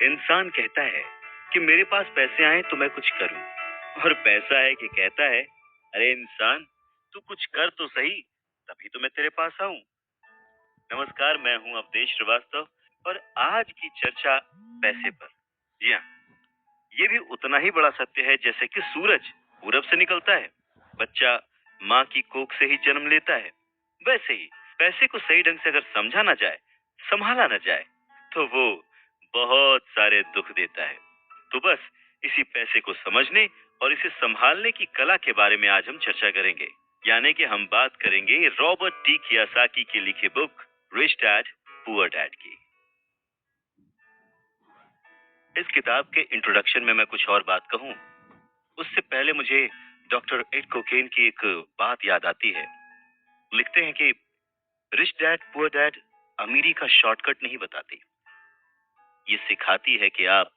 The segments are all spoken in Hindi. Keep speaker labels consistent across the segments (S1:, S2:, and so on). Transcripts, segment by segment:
S1: इंसान कहता है कि मेरे पास पैसे आए तो मैं कुछ करूं, और पैसा है कि कहता है, अरे इंसान, तू कुछ कर तो सही, तभी तो मैं तेरे पास आऊं। नमस्कार, मैं हूं अवधेश श्रीवास्तव, और आज की चर्चा पैसे पर। जी हाँ, ये भी उतना ही बड़ा सत्य है जैसे कि सूरज पूरब से निकलता है, बच्चा माँ की कोख से ही जन्म लेता है। वैसे ही पैसे को सही ढंग से अगर समझा ना जाए, संभाला ना जाए, तो वो बहुत सारे दुख देता है। तो बस इसी पैसे को समझने और इसे संभालने की कला के बारे में आज हम चर्चा करेंगे। यानी कि हम बात करेंगे रॉबर्ट टी कियोसाकी की लिखी book rich dad poor dad की। इस किताब के इंट्रोडक्शन में मैं कुछ और बात कहूं, उससे पहले मुझे डॉक्टर एड कोकेन की एक बात याद आती है। लिखते हैं कि रिच डैड पुअर डैड अमीरी का शॉर्टकट नहीं बताती, ये सिखाती है कि आप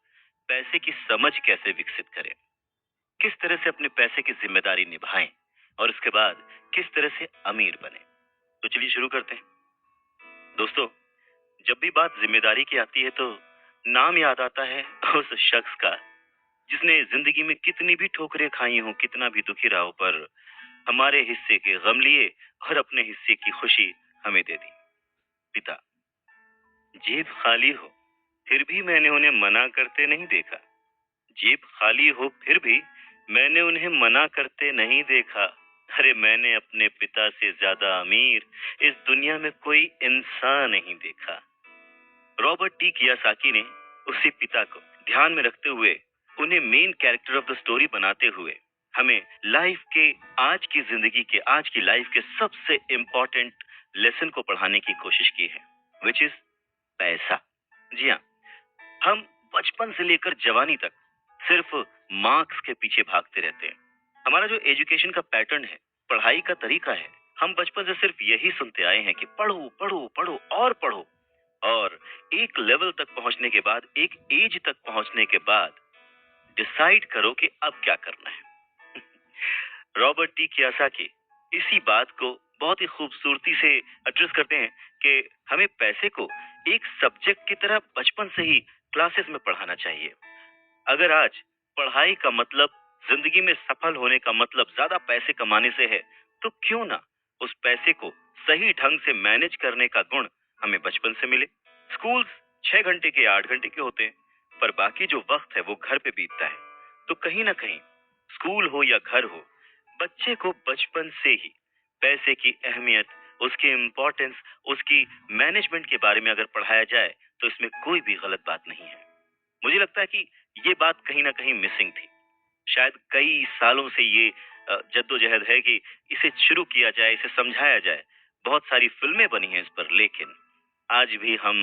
S1: पैसे की समझ कैसे विकसित करें, किस तरह से अपने पैसे की जिम्मेदारी निभाएं, और उसके बाद किस तरह से अमीर बने। तो चलिए शुरू करते हैं। दोस्तों, जब भी बात जिम्मेदारी की आती है तो नाम याद आता है उस शख्स का जिसने जिंदगी में कितनी भी ठोकरें खाई हो, कितना भी दुखी रहा हो, पर हमारे हिस्से के गम लिए और अपने हिस्से की खुशी हमें दे दी। पिता। जेब खाली हो फिर भी मैंने उन्हें मना करते नहीं देखा। जेब खाली हो फिर भी मैंने उन्हें मना करते नहीं देखा। अरे, मैंने अपने पिता से ज्यादा अमीर इस दुनिया में कोई इंसान नहीं देखा। रॉबर्ट टी कियोसाकी ने उसी पिता को ध्यान में रखते हुए, उन्हें main character of the story बनाते हुए, हमें लाइफ के, आज की जिंदगी के, आज की लाइफ के सबसे इंपॉर्टेंट लेसन को पढ़ाने की कोशिश की है, विच इज पैसा। जी हाँ, हम बचपन से लेकर जवानी तक सिर्फ मार्क्स के पीछे भागते रहते हैं। हमारा जो एजुकेशन का पैटर्न है, पढ़ाई का तरीका है, हम बचपन से सिर्फ यही सुनते आए हैं कि पढ़ो पढ़ो पढ़ो और पढ़ो, और एक लेवल तक पहुंचने के बाद, एक एज तक पहुंचने के बाद डिसाइड करो कि अब क्या करना है। रॉबर्ट टी कियोसाकी इसी बात को बहुत ही खूबसूरती से एड्रेस करते हैं कि हमें पैसे को एक सब्जेक्ट की तरह बचपन से ही क्लासेस में पढ़ाना चाहिए। अगर आज पढ़ाई का मतलब, जिंदगी में सफल होने का मतलब ज्यादा पैसे कमाने से है, तो क्यों ना उस पैसे को सही ढंग से मैनेज करने का गुण हमें बचपन से मिले। स्कूल 6 घंटे के, 8 घंटे के होते हैं, पर बाकी जो वक्त है वो घर पे बीतता है। तो कहीं ना कहीं, स्कूल हो या घर हो, बच्चे को बचपन से ही पैसे की अहमियत, उसकी इम्पोर्टेंस, उसकी मैनेजमेंट के बारे में अगर पढ़ाया जाए, तो इसमें कोई भी गलत बात नहीं है। मुझे लगता है कि ये बात कहीं ना कहीं मिसिंग थी। शायद कई सालों से ये जद्दोजहद है कि इसे शुरू किया जाए, इसे समझाया जाए। बहुत सारी फिल्में बनी हैं इस पर, लेकिन आज भी हम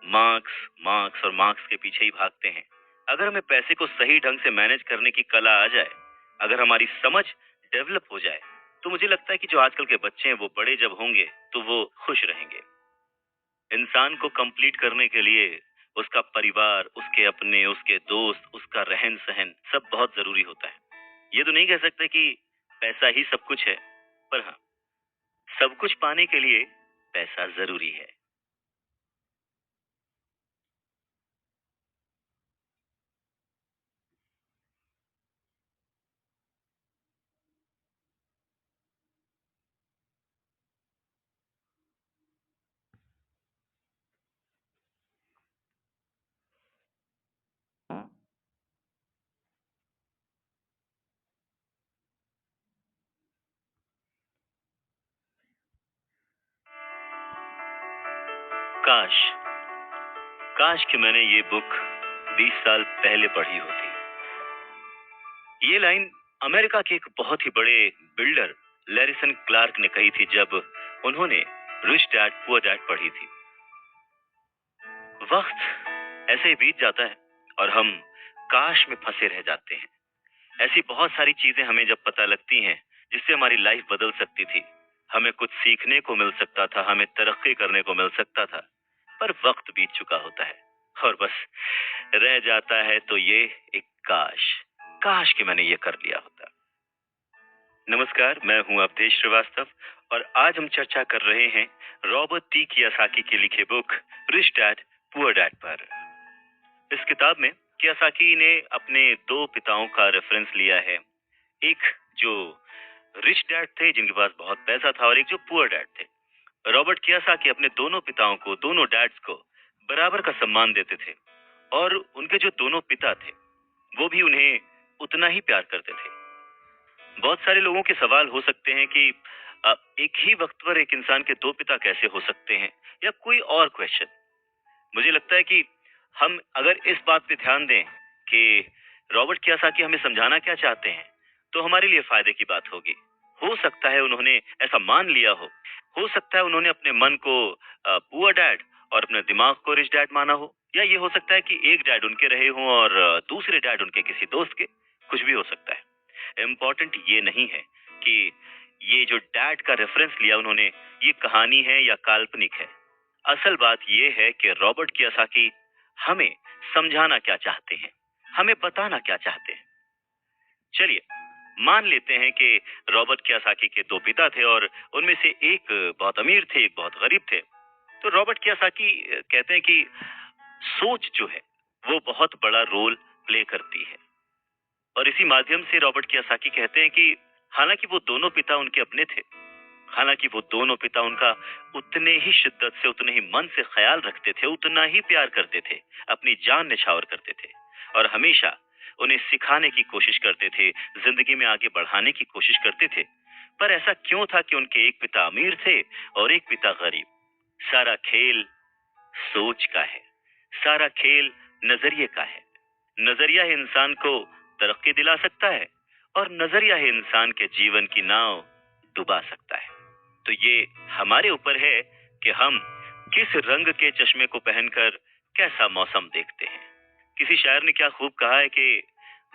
S1: मार्क्स, मार्क्स और मार्क्स के पीछे ही भागते हैं। अगर हमें पैसे को सही ढंग से मैनेज करने की कला आ जाए, अगर हमारी समझ डेवलप हो जाए, तो मुझे लगता है कि जो आजकल के बच्चे हैं वो बड़े जब होंगे तो वो खुश रहेंगे। इंसान को कंप्लीट करने के लिए उसका परिवार, उसके अपने, उसके दोस्त, उसका रहन सहन सब बहुत जरूरी होता है। ये तो नहीं कह सकते कि पैसा ही सब कुछ है, पर हाँ, सब कुछ पाने के लिए पैसा जरूरी है। काश, काश कि मैंने ये बुक 20 साल पहले पढ़ी होती। ये लाइन अमेरिका के एक बहुत ही बड़े बिल्डर लैरिसन क्लार्क ने कही थी जब उन्होंने रिच डैड पुअर डैड पढ़ी थी। वक्त ऐसे ही बीत जाता है और हम काश में फंसे रह जाते हैं। ऐसी बहुत सारी चीजें हमें जब पता लगती हैं जिससे हमारी लाइफ बदल सकती थी, हमें कुछ सीखने को मिल सकता था, हमें तरक्की करने को मिल सकता था, पर वक्त बीत चुका होता है और बस रह जाता है तो ये एक काश, काश कि मैंने ये कर लिया होता। नमस्कार, मैं हूं अवधेश श्रीवास्तव, और आज हम चर्चा कर रहे हैं रॉबर्ट टी कियोसाकी की लिखे book rich dad poor dad पर। इस किताब में कियासाकी ने अपने दो पिताओं का रेफरेंस लिया है। एक जो रिच डैड थे जिनके पास बहुत पैसा था और एक जो पुअर डैड थे। रॉबर्ट कियासाकी अपने दोनों पिताओं को, दोनों डैड्स को बराबर का सम्मान देते थे और उनके जो दोनों पिता थे वो भी उन्हें उतना ही प्यार करते थे। बहुत सारे लोगों के सवाल हो सकते हैं कि एक ही वक्त पर एक इंसान के दो पिता कैसे हो सकते हैं, या कोई और क्वेश्चन। मुझे लगता है कि हम अगर इस बात पे ध्यान दें कि रॉबर्ट कियासाकी हमें समझाना क्या चाहते हैं, तो हमारे लिए फायदे की बात होगी। हो सकता है उन्होंने ऐसा मान लिया हो सकता है उन्होंने अपने मन को पुअर डैड और अपने दिमाग को रिच डैड माना हो, या ये हो सकता है कि एक डैड उनके रहे हों और दूसरे डैड उनके किसी दोस्त के। कुछ भी हो सकता है। इम्पोर्टेंट ये नहीं है कि ये जो डैड का रेफरेंस लिया उन्होंने, ये कहानी है या काल्पनिक है। असल बात यह है कि रॉबर्ट कियासाकी हमें समझाना क्या चाहते हैं, हमें बताना क्या चाहते हैं। चलिए मान लेते हैं कि रॉबर्ट कियासाकी के दो पिता थे और उनमें से एक बहुत अमीर थे, एक बहुत गरीब थे। तो रॉबर्ट कियासाकी कहते हैं कि सोच जो है वो बहुत बड़ा रोल प्ले करती है, और इसी माध्यम से रॉबर्ट कियासाकी कहते हैं कि हालांकि वो दोनों पिता उनके अपने थे, हालांकि वो दोनों पिता उनका उतने ही शिद्दत से, उतने ही मन से ख्याल रखते थे, उतना ही प्यार करते थे, अपनी जान निछावर करते थे और हमेशा उन्हें सिखाने की कोशिश करते थे, जिंदगी में आगे बढ़ाने की कोशिश करते थे। पर ऐसा क्यों था कि उनके एक पिता अमीर थे और एक पिता गरीब? सारा खेल सोच का है, सारा खेल नजरिए का है। नजरिया ही इंसान को तरक्की दिला सकता है और नजरिया ही इंसान के जीवन की नाव डुबा सकता है। तो ये हमारे ऊपर है कि हम किस रंग के चश्मे को पहनकर कैसा मौसम देखते हैं। किसी शायर ने क्या खूब कहा है कि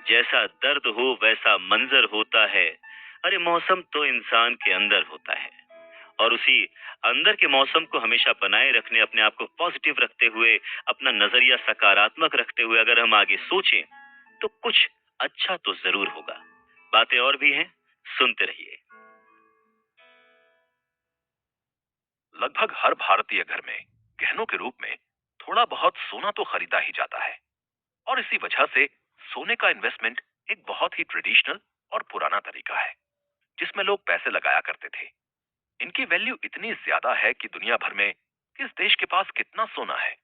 S1: जैसा दर्द हो वैसा मंजर होता है, अरे मौसम तो इंसान के अंदर होता है। और उसी अंदर के मौसम को हमेशा बनाए रखने, अपने आप को पॉजिटिव रखते हुए, अपना नजरिया सकारात्मक रखते हुए अगर हम आगे सोचें तो कुछ अच्छा तो जरूर होगा। बातें और भी हैं, सुनते रहिए।
S2: लगभग हर भारतीय घर में गहनों के रूप में थोड़ा बहुत सोना तो खरीदा ही जाता है। और इसी वजह से सोने का इन्वेस्टमेंट एक बहुत ही ट्रेडिशनल और पुराना तरीका है जिसमें लोग पैसे लगाया करते थे। इनकी वैल्यू इतनी ज्यादा है कि दुनिया भर में किस देश के पास कितना सोना है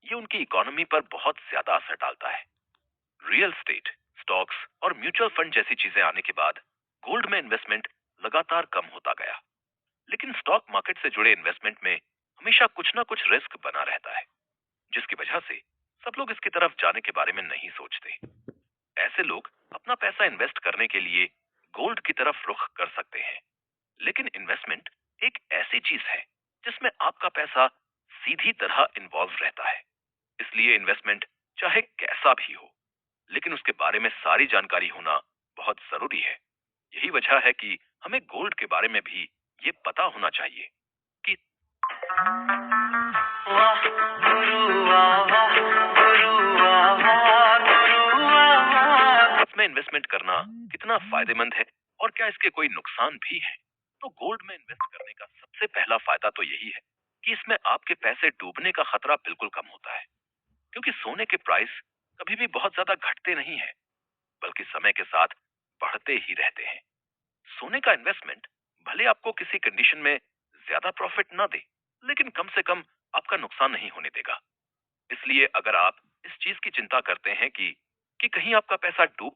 S2: ये उनकी इकोनॉमी पर बहुत ज्यादा असर डालता है। रियल स्टेट, स्टॉक्स और म्यूचुअल फंड जैसी चीजें आने के बाद गोल्ड में इन्वेस्टमेंट लगातार कम होता गया। लेकिन स्टॉक मार्केट से जुड़े इन्वेस्टमेंट में हमेशा कुछ ना कुछ रिस्क बना रहता है, जिसकी वजह से सब लोग इसकी तरफ जाने के बारे में नहीं सोचते। ऐसे लोग अपना पैसा इन्वेस्ट करने के लिए गोल्ड की तरफ रुख कर सकते हैं। लेकिन इन्वेस्टमेंट एक ऐसी चीज है जिसमें आपका पैसा सीधी तरह इन्वॉल्व रहता है। इसलिए इन्वेस्टमेंट चाहे कैसा भी हो, लेकिन उसके बारे में सारी जानकारी होना बहुत जरूरी है। यही वजह है कि हमें गोल्ड के बारे में भी ये पता होना चाहिए कि वाह गुरु वाह वाह, गुरु वाह वाह, गुरु वाह वाह। इसमें इन्वेस्टमेंट करना कितना फायदेमंद है और क्या इसके कोई नुकसान भी है? तो गोल्ड में इन्वेस्ट करने का सबसे पहला फायदा तो यही है कि इसमें आपके पैसे डूबने का खतरा बिल्कुल कम होता है, क्योंकि सोने के प्राइस कभी भी बहुत ज्यादा घटते नहीं है, बल्कि समय के साथ बढ़ते ही रहते हैं। सोने का इन्वेस्टमेंट भले आपको किसी कंडीशन में ज्यादा प्रॉफिट ना दे, लेकिन कम से कम आपका नुकसान नहीं होने देगा। इसलिए अगर आप इस चीज की चिंता करते हैं कि कहीं आपका पैसा डूब